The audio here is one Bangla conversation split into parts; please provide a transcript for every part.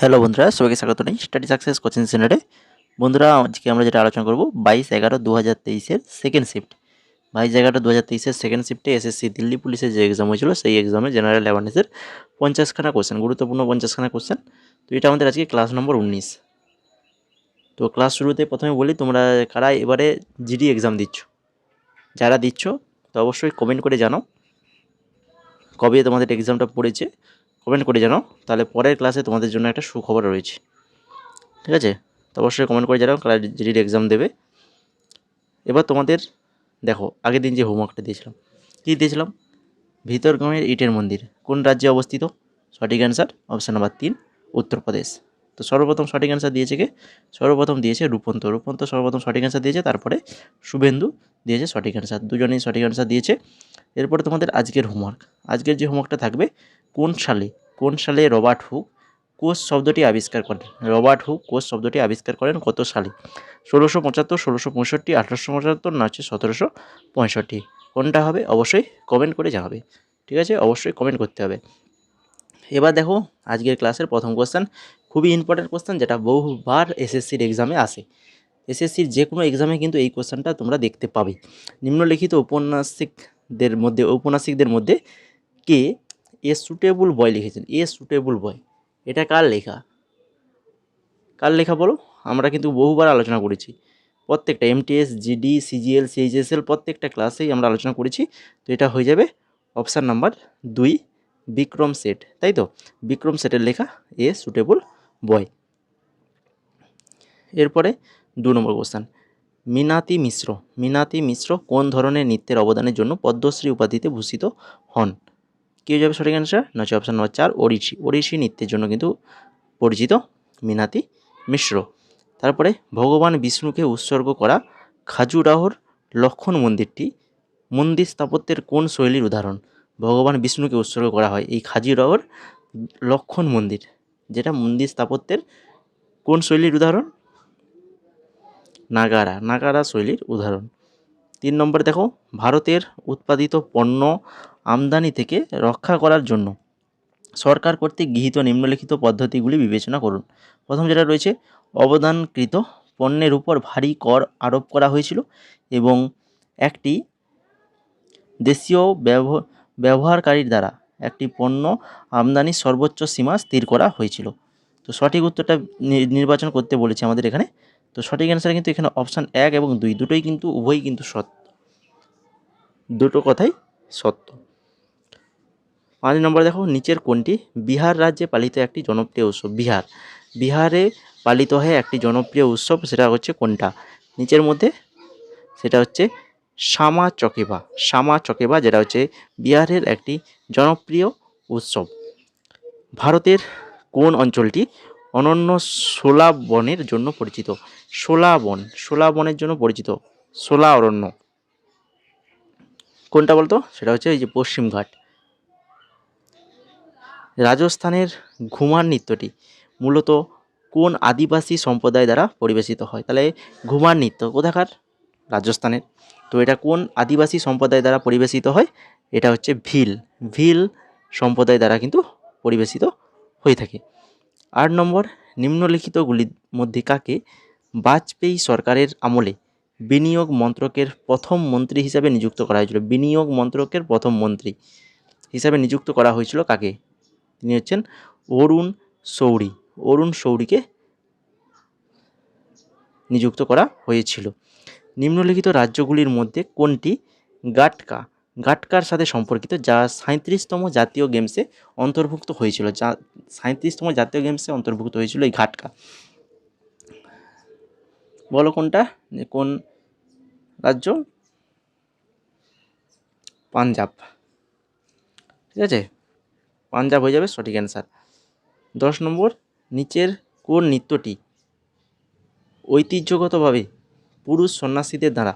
হ্যালো বন্ধুরা, সবাইকে স্বাগত জানাই স্টাডি সাকসেস কোচিং সেন্টারে। বন্ধুরা, আজকে আমরা যেটা আলোচনা করব 22/11/2023-এর সেকেন্ড শিফট। 22/11/2023-এর সেকেন্ড শিফটে এসএসসি দিল্লি পুলিশের যে এক্সাম হয়েছিল সেই এক্সামে জেনারেল অ্যাওয়ারনেসের 50খানা কোশ্চেন, গুরুত্বপূর্ণ 50খানা কোশ্চেন। তো এটা আমাদের আজকে ক্লাস নম্বর 19। তো ক্লাস শুরুতে প্রথমে বলি, তোমরা কারা এবারে জিডি এক্সাম দিচ্ছ? যারা দিচ্ছ তো অবশ্যই কমেন্ট করে জানাও কবে তোমাদের এক্সামটা পড়েছে। কমেন্ট করে জানাও, তাহলে পরের ক্লাসে তোমাদের জন্য একটা সুখবর রয়েছে। ঠিক আছে, তো অবশ্যই কমেন্ট করে জানাও কারা জিডির এক্সাম দেবে। এবার তোমাদের দেখো, আগের দিন যে হোমওয়ার্কটা দিয়েছিলাম, কী দিয়েছিলাম? ভিতরগাঁওয়ের ইটের মন্দির কোন রাজ্যে অবস্থিত? সঠিক অ্যান্সার অপশান নাম্বার 3, উত্তরপ্রদেশ। তো সর্বপ্রথম সঠিক অ্যান্সার দিয়েছে কে? সর্বপ্রথম দিয়েছে রূপন্ত। রূপন্ত সর্বপ্রথম সঠিক অ্যান্সার দিয়েছে, তারপরে শুভেন্দু দিয়েছে সঠিক অ্যান্সার। দুজনেই সঠিক অ্যান্সার দিয়েছে। এরপরে তোমাদের আজকের হোমওয়ার্ক। আজকের যে হোমওয়ার্কটা থাকবে, কোন সালে রবার্ট হুক কোষ শব্দটি আবিষ্কার করেন? রবার্ট হুক কোষ শব্দটি আবিষ্কার করেন কত সালে? 1675, 1665, 1875, না হচ্ছে 1765? কোনটা হবে অবশ্যই কমেন্ট করে জানাবে। ঠিক আছে, অবশ্যই কমেন্ট করতে হবে। এবার দেখো, আজকের ক্লাসের প্রথম কোশ্চেন খুবই ইম্পর্ট্যান্ট কোশ্চেন, যেটা বহুবার এসএসসির এক্সামে আসে। এসএসসির যে কোনো এক্সামে কিন্তু এই কোশ্চেনটা তোমরা দেখতে পাবে। নিম্নলিখিত ঔপন্যাসিকদের মধ্যে কে এ সুটেবল বয় লিখেছেন? এ সুটেবল বয়, এটা কার লেখা? কার লেখা বলো? আমরা কিন্তু বহুবার আলোচনা করেছি, প্রত্যেকটা এমটিএস, জিডি, সিজিএল, সিএইচএসএল প্রত্যেকটা ক্লাসেই আমরা আলোচনা করেছি। তো এটা হয়ে যাবে অপশান নাম্বার 2, বিক্রম শেঠ। তাই তো, বিক্রম শেঠের লেখা এ সুটেবল বয়। এরপরে 2 নম্বর কোশ্চেন, মিনাতি মিশ্র কোন ধরনের নৃত্যের অবদানের জন্য পদ্মশ্রী উপাধিতে ভূষিত হন? কী হয়ে যাবে সঠিক অ্যান্সার? না হচ্ছে অপশান নাম্বার 4, ওড়িশি নৃত্যের জন্য কিন্তু পরিচিত মিনাতি মিশ্র। তারপরে ভগবান বিষ্ণুকে উৎসর্গ করা খাজুরাহোর লক্ষণ মন্দিরটি মন্দির স্থাপত্যের কোন শৈলীর উদাহরণ? ভগবান বিষ্ণুকে উৎসর্গ করা হয় এই খাজুরাহোর লক্ষণ মন্দির, যেটা মন্দির স্থাপত্যের কোন শৈলীর উদাহরণ? নাগারা শৈলীর উদাহরণ। 3 নম্বর দেখো, ভারতের উৎপাদিত পণ্য আমদানি থেকে রক্ষা করার জন্য সরকার কর্তৃক গৃহীত নিম্নলিখিত পদ্ধতিগুলি বিবেচনা করুন। প্রথম যেটা রয়েছে, অবদানকৃত পণ্যের উপর ভারী কর আরোপ করা হয়েছিল এবং একটি দেশীয় ব্যবহারকারীর দ্বারা একটি পণ্য আমদানির সর্বোচ্চ সীমা স্থির করা হয়েছিল। তো সঠিক উত্তরটা নির্বাচন করতে বলেছে আমাদের এখানে। তো সঠিক অ্যান্সার কিন্তু এখানে অপশান 1 এবং 2 দুটোই কিন্তু, উভয়ই কিন্তু সত্য, দুটো কথাই সত্য। 5 নম্বরে দেখো, নিচের কোনটি বিহার রাজ্যে পালিত একটি জনপ্রিয় উৎসব? বিহারে পালিত হয় একটি জনপ্রিয় উৎসব, সেটা হচ্ছে কোনটা নিচের মধ্যে? সেটা হচ্ছে শ্যামা চকেবা, যেটা হচ্ছে বিহারের একটি জনপ্রিয় উৎসব। ভারতের কোন অঞ্চলটি অনন্য শোলা বনের জন্য পরিচিত? শোলা বনের জন্য পরিচিত, শোলা অরণ্য। কোনটা বলতো? সেটা হচ্ছে এই যে পশ্চিমঘাট। রাজস্থানের ঘুমার নৃত্যটি মূলত কোন আদিবাসী সম্প্রদায় দ্বারা পরিবেশিত হয়? তাহলে ঘুমার নৃত্য কোথাকার? রাজস্থানের। তো এটা কোন আদিবাসী সম্প্রদায় দ্বারা পরিবেশিত হয়? এটা হচ্ছে ভিল সম্প্রদায় দ্বারা কিন্তু পরিবেশিত হয়ে থাকে। 8 নম্বর, নিম্নলিখিতগুলির মধ্যে কাকে বাজপেয়ী সরকারের আমলে বিনিয়োগ মন্ত্রকের প্রথম মন্ত্রী হিসাবে নিযুক্ত করা হয়েছিল? বিনিয়োগ মন্ত্রকের প্রথম মন্ত্রী হিসাবে নিযুক্ত করা হয়েছিল কাকে? তিনি হচ্ছেন অরুণ শৌরীকে নিযুক্ত করা হয়েছিল। নিম্নলিখিত রাজ্যগুলির মধ্যে কোনটি গাটকার সাথে সম্পর্কিত, যা 37তম জাতীয় গেমসে অন্তর্ভুক্ত হয়েছিল? যা 37তম জাতীয় গেমসে অন্তর্ভুক্ত হয়েছিল এই গাটকা। বলো কোনটা, কোন রাজ্য? পাঞ্জাব। ঠিক আছে, পাঞ্জাব হয়ে যাবে সঠিক অ্যান্সার। 10 নম্বর, নিচের কোন নৃত্যটি ঐতিহ্যগতভাবে পুরুষ সন্ন্যাসীদের দ্বারা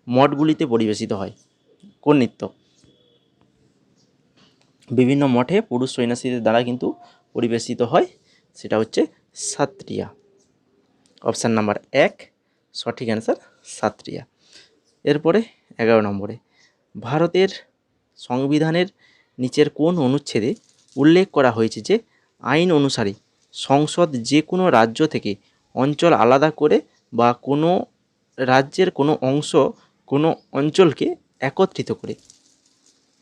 মঠগুলিতে পরিবেশিত হয়? কোন নৃত্য বিভিন্ন মঠে পুরুষ সন্ন্যাসীদের দ্বারা কিন্তু পরিবেশিত হয়? সেটা হচ্ছে সাত্রিয়া। অপশান নাম্বার 1 সঠিক অ্যান্সার, সাত্রিয়া। এরপরে 11 নম্বরে, ভারতের সংবিধানের নিচের কোন অনুচ্ছেদে উল্লেখ করা হয়েছে যে আইন অনুসারে সংসদ যে কোনো রাজ্য থেকে অঞ্চল আলাদা করে বা কোনো রাজ্যের কোনো অংশ কোনো অঞ্চলকে একত্রিত করে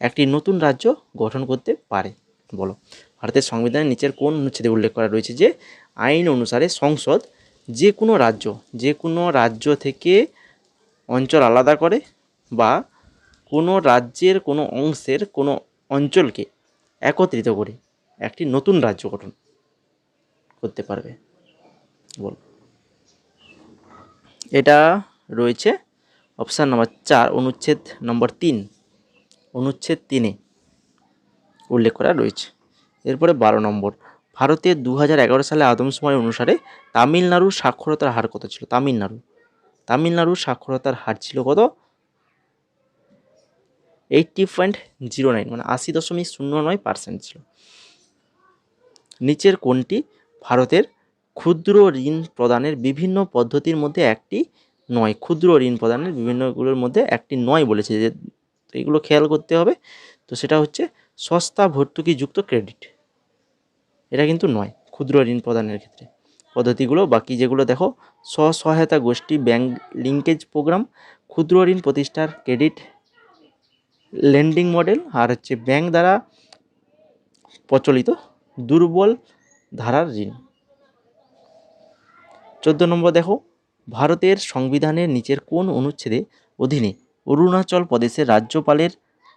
একটি নতুন রাজ্য গঠন করতে পারে। বলো, ভারতের সংবিধানের নিচের কোন অনুচ্ছেদে উল্লেখ করা রয়েছে যে আইন অনুসারে সংসদ যে কোনো রাজ্য থেকে অঞ্চল আলাদা করে বা কোনো রাজ্যের কোনো অংশের কোনো অঞ্চলকে একত্রিত করে একটি নতুন রাজ্য গঠন করতে পারবে। বল, এটা রয়েছে অপশান নম্বর 4, অনুচ্ছেদ নম্বর 3, অনুচ্ছেদ 3-এ উল্লেখ করা রয়েছে। এরপরে 12 নম্বর, ভারতের 2011 সালে আদমশুমারি অনুসারে তামিলনাড়ুর সাক্ষরতার হার কত ছিল? তামিলনাড়ুর সাক্ষরতার হার ছিল কত? 80.09, মানে 80.09% ছিল। নিচের কোনটি ভারতের ক্ষুদ্র ঋণ প্রদানের বিভিন্ন পদ্ধতির মধ্যে একটি নয়? ক্ষুদ্র ঋণ প্রদানের বিভিন্নগুলোর মধ্যে একটি নয় বলেছে, যে এইগুলো খেয়াল করতে হবে। তো সেটা হচ্ছে সস্তা ভর্তুকিযুক্ত ক্রেডিট, এটা কিন্তু নয় ক্ষুদ্র ঋণ প্রদানের ক্ষেত্রে। পদ্ধতিগুলো বাকি যেগুলো দেখো, স্বসহায়তা গোষ্ঠী, ব্যাংক লিঙ্কেজ প্রোগ্রাম, ক্ষুদ্র ঋণ প্রতিষ্ঠার ক্রেডিট লেন্ডিং মডেল, আর হচ্ছে ব্যাংক দ্বারা প্রচলিত দুর্বল ধারার ঋণ। 14 নম্বর দেখো, ভারতের সংবিধানের নিচের কোন অনুচ্ছেদে অধীনে অরুণাচল প্রদেশের রাজ্যপালের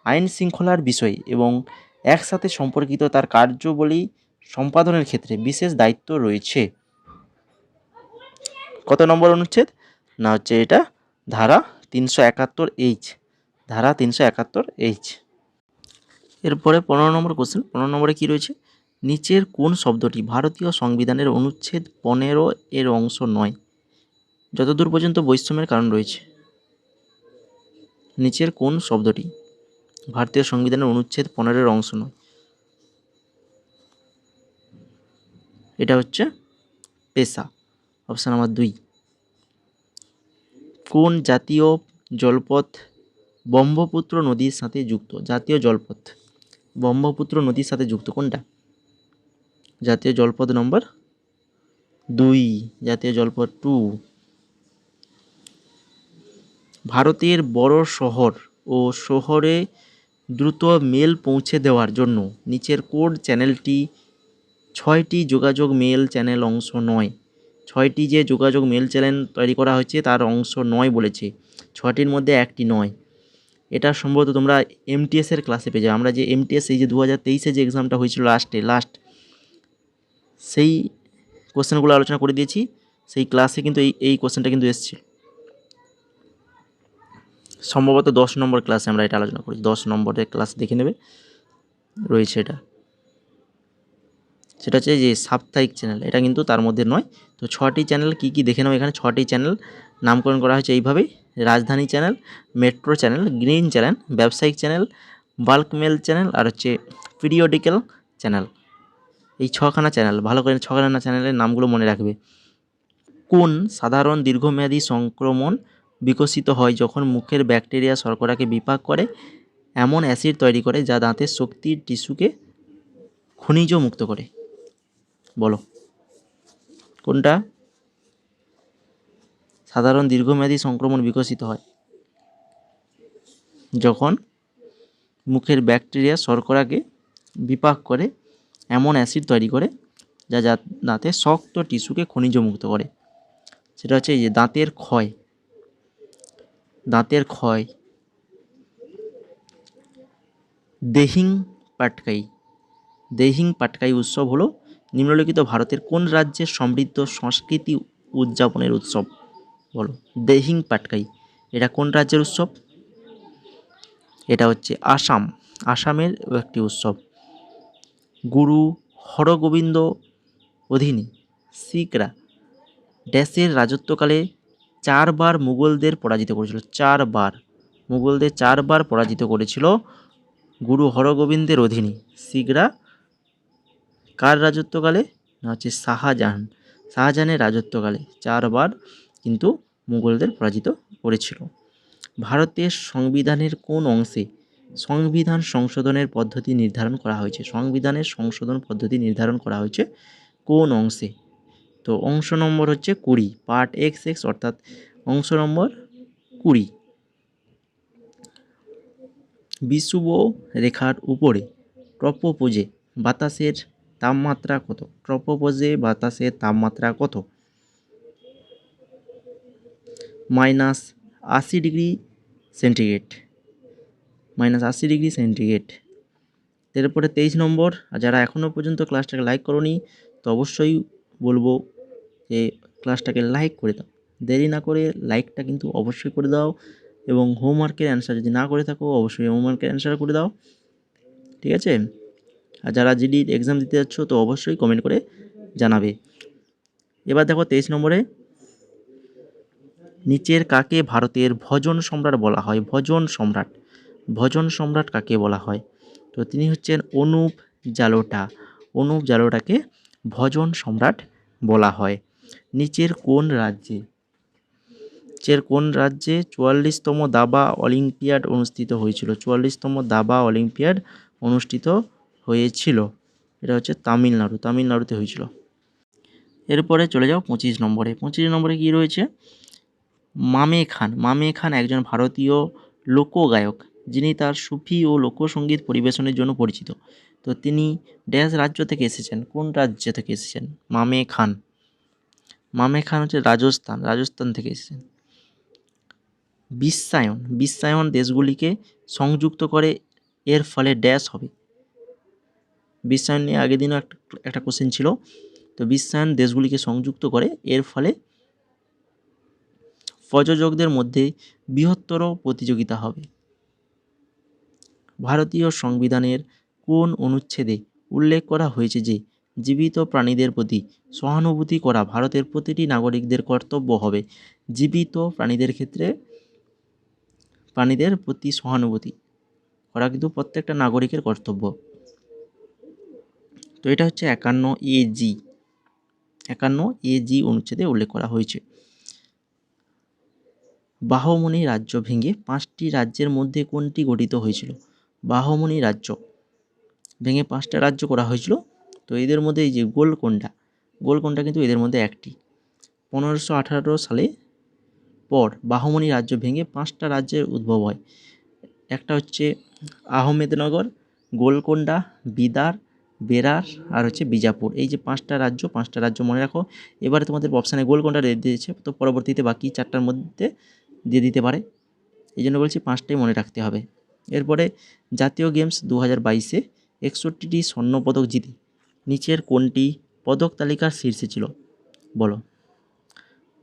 আইন শৃঙ্খলার বিষয় এবং একসাথে সম্পর্কিত তার কার্যাবলী সম্পাদনের ক্ষেত্রে বিশেষ দায়িত্ব রয়েছে? কত নম্বর অনুচ্ছেদ? না হচ্ছে এটা ধারা 371H, ধারা 371H। এরপরে 15 নম্বর কোশ্চেন। 15 নম্বরে কী রয়েছে? নিচের কোন শব্দটি ভারতীয় সংবিধানের অনুচ্ছেদ 15 এর অংশ নয়? যতদূর পর্যন্ত বৈষম্যের কারণ রয়েছে, নিচের কোন শব্দটি ভারতীয় সংবিধানের অনুচ্ছেদ 15 এর অংশ নয়? এটা হচ্ছে পেশা, অপশান নাম্বার 2। কোন জাতীয় জলপথ ব্রহ্মপুত্র নদীর সাথে যুক্ত? জাতীয় জলপথ ব্রহ্মপুত্র নদীর সাথে যুক্ত কোনটা? জাতীয় জলপথ নম্বর 2, জাতীয় জলপথ 2। ভারতের বড় শহর ও শহরে দ্রুত মেল পৌঁছে দেওয়ার জন্য নিচের কোড চ্যানেলটি 6টি যোগাযোগ মেল চ্যানেল অংশ নয়? 6টি যে যোগাযোগ মেল চ্যানেল তৈরি করা হয়েছে তার অংশ নয় বলেছে, 6টির মধ্যে একটি নয়। এটা সম্ভবত তোমরা এমটিএসের ক্লাসে পেয়ে যাবে। আমরা যে এমটিএস এই যে 2023-এ যে এক্সামটা হয়েছিল লাস্ট সেই কোশ্চেনগুলো আলোচনা করে দিয়েছি, সেই ক্লাসে কিন্তু এই কোশ্চেনটা কিন্তু এসেছিল। সম্ভবত 10 নম্বর ক্লাসে আমরা এটা আলোচনা করি, 10 নম্বরের ক্লাস দেখে নেবে, রয়েছে এটা। সেটা হচ্ছে যে সাপ্তাহিক চ্যানেল, এটা কিন্তু তার মধ্যে নয়। তো 6টি চ্যানেল কী কী দেখে নেব। এখানে 6টি চ্যানেল নামকরণ করা হয়েছে এইভাবেই: রাজধানী channel, metro channel, green channel, ব্যবসায়িক চ্যানেল, বাল্ক মেল চ্যানেল, আর হচ্ছে পিরিয়ডিক্যাল চ্যানেল। এই 6খানা চ্যানেল, ভালো করে 6খানা চ্যানেলের নামগুলো মনে রাখবে। কোন সাধারণ দীর্ঘমেয়াদী সংক্রমণ বিকশিত হয় যখন মুখের ব্যাকটেরিয়া শর্করাকে বিপাক করে এমন অ্যাসিড তৈরি করে যা দাঁতের শক্তির টিস্যুকে খনিজ মুক্ত করে? বলো কোনটা সাধারণ দীর্ঘমেয়াদী সংক্রমণ বিকশিত হয় যখন মুখের ব্যাকটেরিয়া শর্করাকে বিপাক করে এমন অ্যাসিড তৈরি করে যা দাঁতের শক্ত টিস্যুকে খনিজ মুক্ত করে? সেটা হচ্ছে এই যে দাঁতের ক্ষয়। দেহিং পাটকাই উৎসব হলো নিম্নলিখিত ভারতের কোন রাজ্যের সমৃদ্ধ সংস্কৃতি উদযাপনের উৎসব? বলো, দেহিং পাটকাই এটা কোন রাজ্যের উৎসব? এটা হচ্ছে আসামের একটি উৎসব। গুরু হরগোবিন্দ অধীনে শিখরা ড্যাশের রাজত্বকালে 4বার মুঘলদের পরাজিত করেছিল। 4বার পরাজিত করেছিল গুরু হরগোবিন্দের অধীনে শিখরা। কার রাজত্বকালে? না হচ্ছে শাহজাহানের রাজত্বকালে 4বার কিন্তু মুঘলদের পরাজিত করেছিল। ভারতের সংবিধানের কোন অংশে সংবিধান সংশোধনের পদ্ধতি নির্ধারণ করা হয়েছে? সংবিধানের সংশোধন পদ্ধতি নির্ধারণ করা হয়েছে কোন অংশে? তো অংশ নম্বর হচ্ছে 20, পার্ট XX অর্থাৎ অংশ নম্বর 20। বিষুব রেখার উপরে ট্রপোপোজে বাতাসের তাপমাত্রা কত? ট্রপোপোজে বাতাসের তাপমাত্রা কত? -80°C, -80°C। এরপরে 23 নম্বর, আর যারা এখনও পর্যন্ত ক্লাসটাকে লাইক করোনি তো অবশ্যই বলবো যে ক্লাসটাকে লাইক করে দাও, দেরি না করে লাইকটা কিন্তু অবশ্যই করে দাও, এবং হোমওয়ার্কের অ্যান্সার যদি না করে থাকো অবশ্যই হোমওয়ার্কের অ্যান্সার করে দাও, ঠিক আছে? আর যারা জিডি এক্সাম দিতে যাচ্ছ তো অবশ্যই কমেন্ট করে জানাবে। এবার দেখো 23 নম্বরে, নিচের কাকে ভারতের ভজন সম্রাট বলা হয়? ভজন সম্রাট কাকে বলা হয়? তো তিনি হচ্ছেন অনুপ জালোটা। অনুপ জালোটাকে ভজন সম্রাট বলা হয়। নিচের কোন রাজ্যে 44তম দাবা অলিম্পিয়াড অনুষ্ঠিত হয়েছিল? 44তম দাবা অলিম্পিয়াড অনুষ্ঠিত হয়েছিল, এটা হচ্ছে তামিলনাড়ুতে হয়েছিল। এরপরে চলে যাও 25 নম্বরে। 25 নম্বরে কী রয়েছে? মামে খান একজন ভারতীয় লোকগায়ক, যিনি তার সুফি ও লোকসঙ্গীত পরিবেশনের জন্য পরিচিত। তো তিনি ড্যাশ রাজ্য থেকে এসেছেন? কোন রাজ্য থেকে এসেছেন মামে খান হচ্ছে রাজস্থান থেকে এসেছেন। বিশ্বায়ন দেশগুলিকে সংযুক্ত করে, এর ফলে ড্যাশ হবে? বিশ্বায়ন নিয়ে আগের দিনও একটা কোশ্চেন ছিল। তো বিশ্বায়ন দেশগুলিকে সংযুক্ত করে, এর ফলে প্রযোজকদের মধ্যে বৃহত্তর প্রতিযোগিতা হবে। ভারতীয় সংবিধানের কোন অনুচ্ছেদে উল্লেখ করা হয়েছে যে জীবিত প্রাণীদের প্রতি সহানুভূতি করা ভারতের প্রতিটি নাগরিকদের কর্তব্য হবে? জীবিত প্রাণীদের প্রতি সহানুভূতি করা কিন্তু প্রত্যেকটা নাগরিকের কর্তব্য। তো এটা হচ্ছে 51 অনুচ্ছেদে উল্লেখ করা হয়েছে। বাহমনি রাজ্য ভেঙে 5টি রাজ্যের মধ্যে কোনটি গঠিত হয়েছিল? বাহমনি রাজ্য ভেঙে 5টা রাজ্য করা হয়েছিল। তো এদের মধ্যে এই যে গোলকোন্ডা কিন্তু এদের মধ্যে একটি। 1518 সালে পর বাহমনি রাজ্য ভেঙে 5টা রাজ্যের উদ্ভব হয়। একটা হচ্ছে আহমেদনগর, গোলকোন্ডা, বিদার, বেরার আর হচ্ছে বিজাপুর। এই যে 5টা রাজ্য মনে রাখো। এবারে তোমাদের অপশানে গোলকোন্ডা দিয়ে দিয়েছে, তো পরবর্তীতে বাকি 4টার মধ্যে দিয়ে দিতে পারে, এই জন্য বলছি 5টাই মনে রাখতে হবে। এরপরে জাতীয় গেমস 2022-এ 61টি স্বর্ণপদক জিতে নিচের কোনটি পদক তালিকার শীর্ষে ছিল? বলো।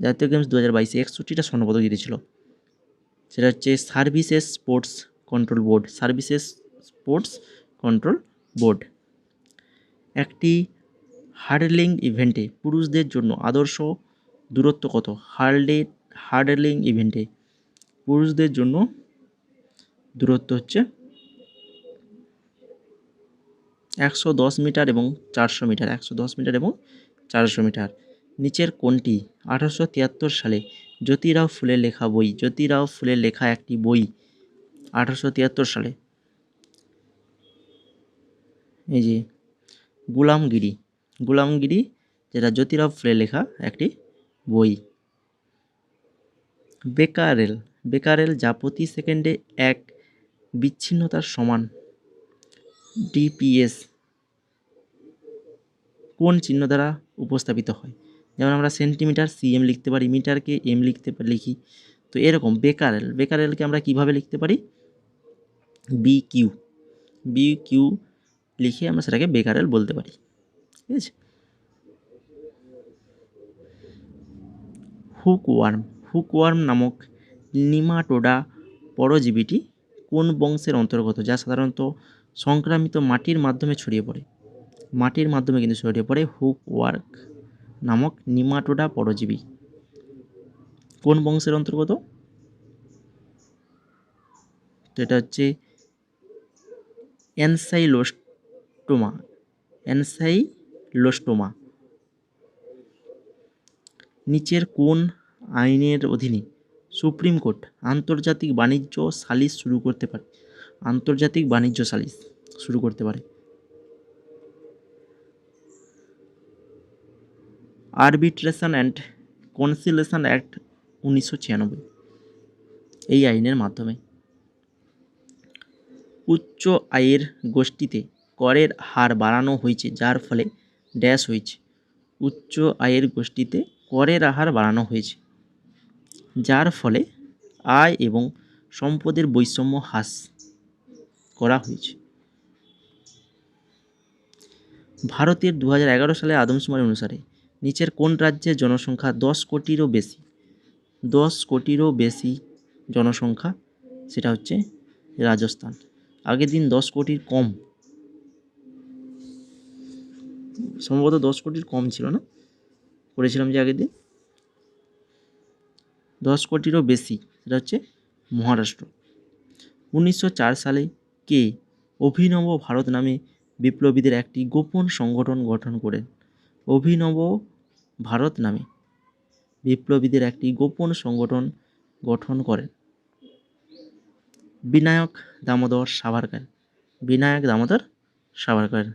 জাতীয় গেমস 2022-এ 61টা স্বর্ণপদক জিতেছিল, সেটা হচ্ছে সার্ভিসেস স্পোর্টস কন্ট্রোল বোর্ড। একটি হার্ডলিং ইভেন্টে পুরুষদের জন্য আদর্শ দূরত্ব কত? হার্ডলিং ইভেন্টে পুরুষদের জন্য দূরত্ব হচ্ছে 110 মিটার এবং 400 মিটার। 110 মিটার এবং 400 মিটার। নিচের কোনটি 1873 সালে জ্যোতিরাও ফুলের লেখা একটি বই? 1873 সালে এই যে গুলামগিরি, যেটা জ্যোতিরাও ফুলের লেখা একটি বই। বেকারেল যা প্রতি সেকেন্ডে এক বিচ্ছিন্নতার সমান ডিপিএস কোন চিহ্ন দ্বারা উপস্থাপিত হয়? যেমন আমরা সেন্টিমিটার সিএম লিখতে পারি, মিটারকে এম লিখি। তো এরকম বেকারেলকে আমরা কিভাবে লিখতে পারি? বিকিউ লিখে আমরা সেটাকে বেকারেল বলতে পারি, ঠিক আছে? হুকওয়ার্ম নামক নিমাটোডা পরজীবীটি কোন বংশের অন্তর্গত, যা সাধারণত সংক্রামিত মাটির মাধ্যমে ছড়িয়ে পড়ে? কিন্তু ছড়িয়ে পড়ে হুকওয়ার্ম নামক নিমাটোডা পরজীবী কোন বংশের অন্তর্গত? তো এটা হচ্ছে অ্যানসাইলোস্টোমা। নিচের কোন আইনের অধীনে সুপ্রিম কোর্ট আন্তর্জাতিক বাণিজ্য সালিস শুরু করতে পারে? আরবিট্রেশন অ্যান্ড কনসিলেশন অ্যাক্ট 1996, এই আইনের মাধ্যমে। উচ্চ আয়ের গোষ্ঠীতে করের হার বাড়ানো হয়েছে, যার ফলে ড্যাশ হয়েছে। উচ্চ আয়ের গোষ্ঠীতে করের হার বাড়ানো হয়েছে, যার ফলে আয় এবং সম্পদের বৈষম্য হ্রাস করা হয়েছে। ভারতের 2011 সালে আদমশুমারি অনুসারে নিচের কোন রাজ্যের জনসংখ্যা 10 কোটিরও বেশি? 10 কোটিরও বেশি জনসংখ্যা, সেটা হচ্ছে রাজস্থান। আগের দিন 10 কোটির কম, সম্ভবত 10 কোটির কম ছিল না, করেছিলাম যে আগের দিন। 10 কোটিরও বেশি, সেটা হচ্ছে মহারাষ্ট্র। 1904 সালে কে অভিনব ভারত নামে বিপ্লবীদের একটি গোপন সংগঠন গঠন করেন? অভিনব ভারত নামে বিপ্লবীদের একটি গোপন সংগঠন গঠন করেন বিনায়ক দামোদর সাভারকর। বিনায়ক দামোদর সাভারকর।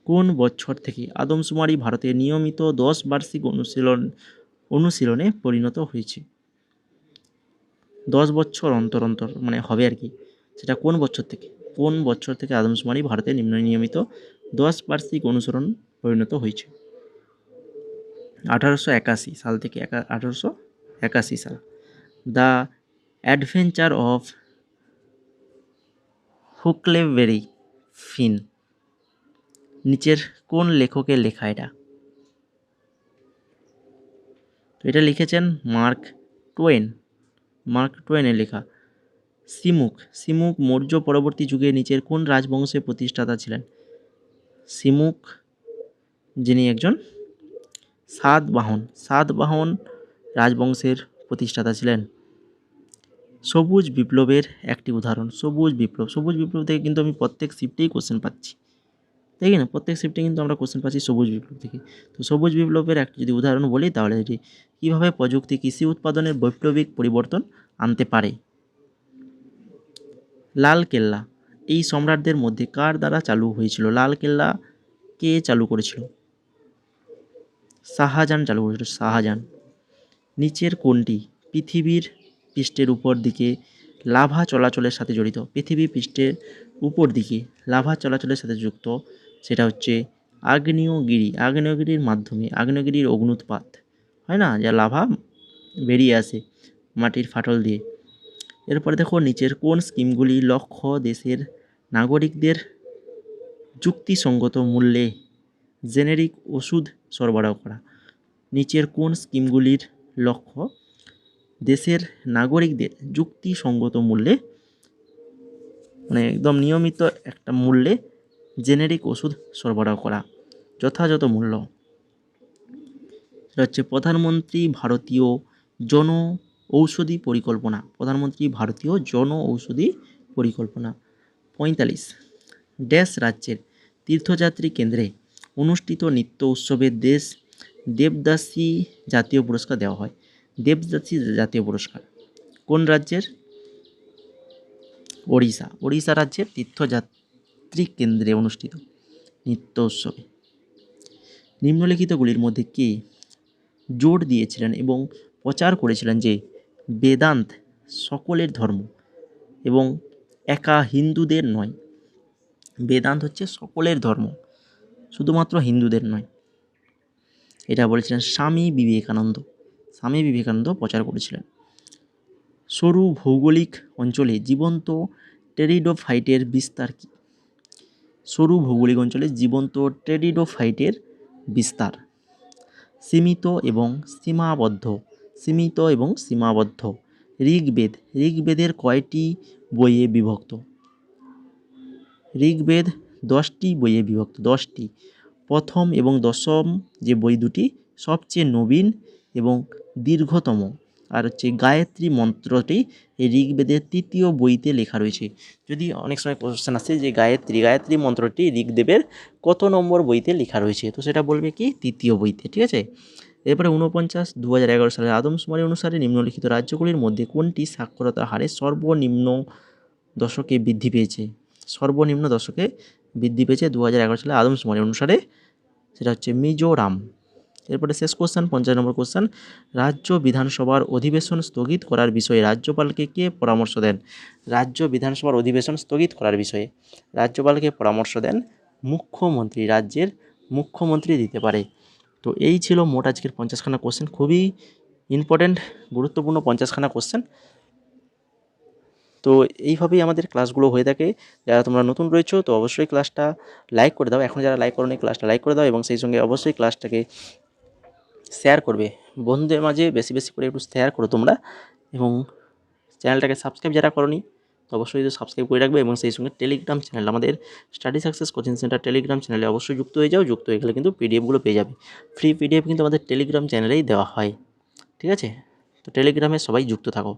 কোন বছর থেকে আদমশুমারি ভারতের নিয়মিত 10 বার্ষিক অনুশীলনে পরিণত হয়েছে? 10 বছর অন্তর অন্তর মানে হবে আর কি, সেটা কোন বছর থেকে? কোন বছর থেকে আদমশুমারি ভারতের নিয়মিত 10 বার্ষিক অনুসরণ পরিণত হয়েছে? 1881 সাল থেকে 1881 সাল। দ্য অ্যাডভেঞ্চার অফ হুকলেবেরি ফিন, নিচের কোন লেখকের লেখা এটা? তো এটা লিখেছেন মার্ক টোয়েন। মার্ক টোয়েনের লেখা। সিমুক মৌর্য পরবর্তী যুগে নিচের কোন রাজবংশের প্রতিষ্ঠাতা ছিলেন? সিমুক যিনি একজন সাতবাহন রাজবংশের প্রতিষ্ঠাতা ছিলেন। সবুজ বিপ্লবের একটি উদাহরণ। সবুজ বিপ্লব থেকে কিন্তু আমি প্রত্যেক শিফটেই কোশ্চেন পাচ্ছি, তাই না? প্রত্যেক শিফটে কিন্তু আমরা কোশ্চেন পাচ্ছি সবুজ বিপ্লব থেকে। তো সবুজ বিপ্লবের একটি যদি উদাহরণ বলি, তাহলে এটি কীভাবে প্রযুক্তি কৃষি উৎপাদনের বৈপ্লবিক পরিবর্তন আনতে পারে। লালকেল্লা এই সম্রাটদের মধ্যে কার দ্বারা চালু হয়েছিল? লালকেল্লা কে চালু করেছিল? শাহজাহান চালু করেছিল, শাহজাহান। নিচের কোনটি পৃথিবীর পৃষ্ঠের উপর দিকে লাভা চলাচলের সাথে জড়িত? পৃথিবী পৃষ্ঠের উপর দিকে লাভা চলাচলের সাথে যুক্ত, সেটা হচ্ছে আগ্নেয়গিরি। আগ্নেয়গিরির মাধ্যমে আগ্নেয়গিরির অগ্নুৎপাত হয় না, যা লাভা বেরিয়ে আসে মাটির ফাটল দিয়ে। এরপরে দেখো নিচের কোন স্কিমগুলি লক্ষ্য দেশের নাগরিকদের যুক্তিসঙ্গত মূল্যে জেনেরিক ওষুধ সরবরাহ করা। নিচের কোন স্কিমগুলির লক্ষ্য দেশের নাগরিকদের যুক্তিসঙ্গত মূল্যে, মানে একদম নিয়মিত একটা মূল্যে জেনেরিক ওষুধ সরবরাহ করা, যথাযথ মূল্য। সেটা হচ্ছে প্রধানমন্ত্রী ভারতীয় জন ঔষধি পরিকল্পনা। প্রধানমন্ত্রী ভারতীয় জন ঔষধি পরিকল্পনা। 45 ড্যাশ রাজ্যের তীর্থযাত্রী কেন্দ্রে অনুষ্ঠিত নৃত্য উৎসবের দেবদাসী জাতীয় পুরস্কার দেওয়া হয়। দেবদাসী জাতীয় পুরস্কার কোন রাজ্যের? ওড়িশা রাজ্যের তীর্থযাত্রী কেন্দ্রে অনুষ্ঠিত নৃত্য উৎসবে। নিম্নলিখিতগুলির মধ্যে কে জোর দিয়েছিলেন এবং প্রচার করেছিলেন যে বেদান্ত সকলের ধর্ম এবং একা হিন্দুদের নয়? বেদান্ত হচ্ছে সকলের ধর্ম, শুধুমাত্র হিন্দুদের নয়, এটা বলেছিলেন স্বামী বিবেকানন্দ। স্বামী বিবেকানন্দ প্রচার করেছিলেন। সরু ভৌগোলিক অঞ্চলে জীবন্ত টেরিডোফাইটের বিস্তার কী? সরু ভৌগোলিক অঞ্চলে জীবন্ত টেরিডোফাইটের বিস্তার সীমিত এবং সীমাবদ্ধ। ঋগ্বেদের কয়টি বইয়ে বিভক্ত? ঋগ্বেদ 10টি বইয়ে বিভক্ত, 10টি। প্রথম এবং দশম যে বই দুটি সবচেয়ে নবীন এবং দীর্ঘতম, আর হচ্ছে গায়ত্রী মন্ত্রটি এই ঋগ্বেদের 3য় বইতে লেখা রয়েছে। যদি অনেক সময় কোশ্চেন আসে যে গায়ত্রী মন্ত্রটি ঋগ্বেদের কত নম্বর বইতে লেখা রয়েছে, তো সেটা বলবে কি 3য় বইতে, ঠিক আছে। এরপরে 49 2011 সালের আদমশুমারি অনুসারে নিম্নলিখিত রাজ্যগুলির মধ্যে কোনটি সাক্ষরতার হারে সর্বনিম্ন দশকে বৃদ্ধি পেয়েছে? 2011 সালে আদমশুমারি অনুসারে সেটা হচ্ছে মিজোরাম। এরপরে শেষ কোশ্চেন 50 নম্বর কোশ্চেন, রাজ্য বিধানসভার অধিবেশন স্থগিত করার বিষয়ে রাজ্যপালকে কে পরামর্শ দেন? রাজ্য বিধানসভার অধিবেশন স্থগিত করার বিষয়ে রাজ্যপালকে পরামর্শ দেন মুখ্যমন্ত্রী, রাজ্যের মুখ্যমন্ত্রী দিতে পারে। তো এই ছিল মোট আজকের 50খানা কোশ্চেন, খুবই ইম্পর্ট্যান্ট গুরুত্বপূর্ণ 50খানা কোশ্চেন। তো এইভাবেই আমাদের ক্লাসগুলো হয়ে থাকে। যারা তোমরা নতুন রয়েছো তো অবশ্যই ক্লাসটা লাইক করে দাও, এখন যারা লাইক করোনি ক্লাসটা লাইক করে দাও, এবং সেই সঙ্গে অবশ্যই ক্লাসটাকে শেয়ার করবে বন্ধুদের মাঝে, বেশি বেশি করে একটু শেয়ার করো তোমরা, এবং চ্যানেলটাকে সাবস্ক্রাইব যারা করোনি তো অবশ্যই সাবস্ক্রাইব করে রাখবে, এবং সেই সঙ্গে টেলিগ্রাম চ্যানেল, আমাদের study success coaching centre Telegram চ্যানেলে অবশ্যই যুক্ত হয়ে যাও। যুক্ত হয়ে গেলে কিন্তু পিডিএফগুলো পেয়ে যাবে, ফ্রি পিডিএফ কিন্তু আমাদের টেলিগ্রাম চ্যানেলেই দেওয়া হয়। ঠিক আছে, তো টেলিগ্রামে সবাই যুক্ত থাকো।